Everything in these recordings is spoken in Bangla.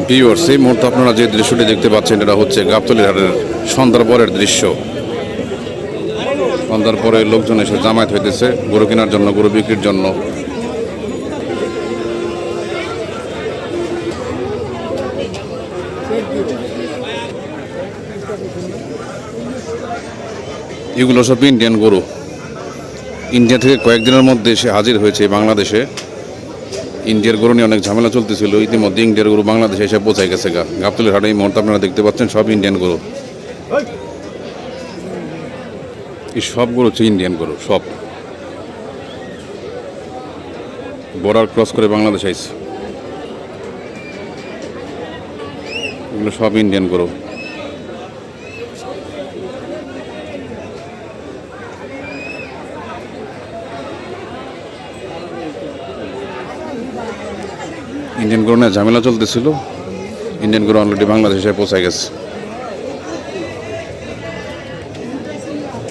ভিউয়ার্স, এই মুহূর্তে আপনারা যে দৃশ্যটি দেখতে পাচ্ছেন এটা হচ্ছে গাবতলী হাটের সন্ধ্যার পরের দৃশ্য। সন্ধ্যার পরে লোকজন এসে জামায়াত হইতেছে গরু কেনার জন্য, গরু বিক্রির জন্য। এগুলো সব ইন্ডিয়ান গরু। ইন্ডিয়া থেকে কয়েকদিনের মধ্যে এসে হাজির হয়েছে বাংলাদেশে। ইন্ডিয়ার গরু নিয়ে অনেক ঝামেলা চলতেছিল, ইতিমধ্যে ইন্ডিয়ার গরু বাংলাদেশে এসে পৌঁছায় গেছে। গাবতলীর হাটে এই মুহূর্তে আপনারা দেখতে পাচ্ছেন সব ইন্ডিয়ান গরু। এই সব গরু হচ্ছে ইন্ডিয়ান গরু, সব বর্ডার ক্রস করে বাংলাদেশ আইছে। এগুলো সব ইন্ডিয়ান গরু। ইন্ডিয়ান গরু নিয়ে ঝামেলা চলতেছিল, ইন্ডিয়ান গরু অলরেডি বাংলাদেশে পৌঁছায় গেছে।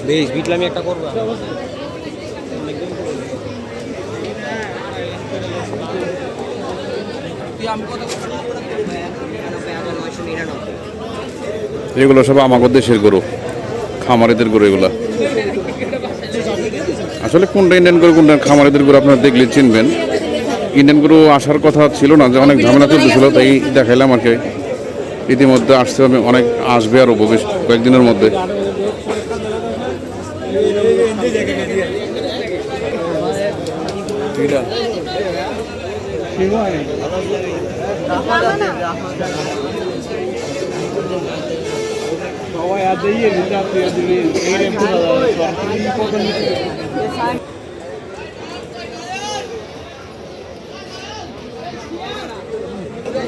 বেশ বিটলামি একটা করবো। এগুলো সব আমাদের দেশের গরু, খামারিদের গরু এগুলা। আসলে কোনটা ইন্ডিয়ান গরু কোনটা খামারিদের গরু আপনারা দেখলে চিনবেন। ইন্ডিয়ান গরু আসার কথা ছিল না, যে অনেক ঝামেলা চলতেছিল, তাই দেখাইলাম আর কি। ইতিমধ্যে আসছে, আমি অনেক আসবে আরও কয়েকদিনের মধ্যে।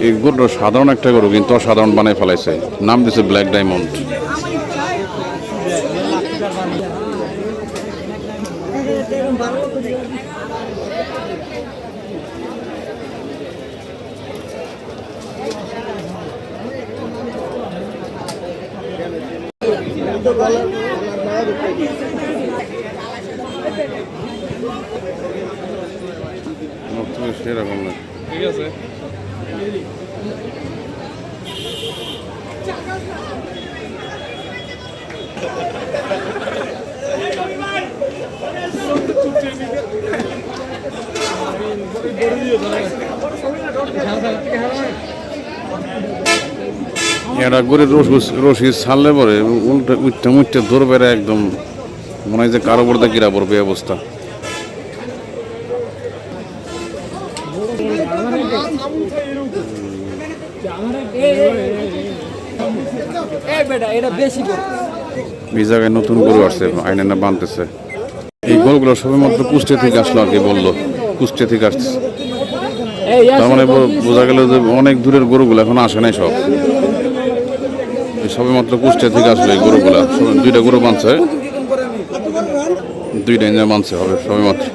এই গরুটা সাধারণ একটা গরু, কিন্তু অসাধারণ বানায় ফেলাইছে। নাম দিছে ব্ল্যাক ডায়মন্ড। সেরকম না, ঠিক আছে। এটা গরুর রশি ছাড়লে পরে উল্টে উঠতে মুঠতে ধরবে, একদম মনে হয় যে কারো পড়তে কিরা পড়বে অবস্থা। এই জায়গায় নতুন গরু আসছে, আইনে না বানতেছে। এই গরুগুলো সবে মাত্র কুষ্টিয়া থেকে আসলো আর কি, বললো কুষ্টিয়া থেকে আসছে। তার মানে বোঝা গেল যে অনেক দূরের গরুগুলো এখন আসে নাই, সব সবে মাত্র কুষ্টিয়া থেকে আসলো এই গরুগুলা। দুইটা গরু বানছে, দুইটা ইঞ্জা বানছে হবে সবে মাত্র।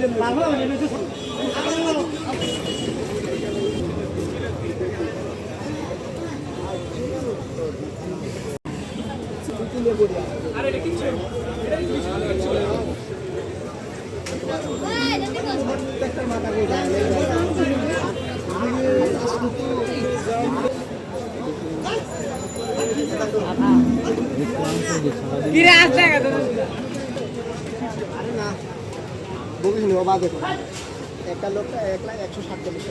একটা লোকটা 1,47,000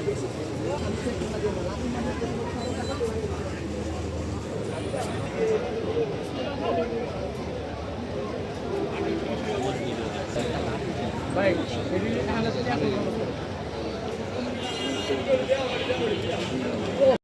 টাকা।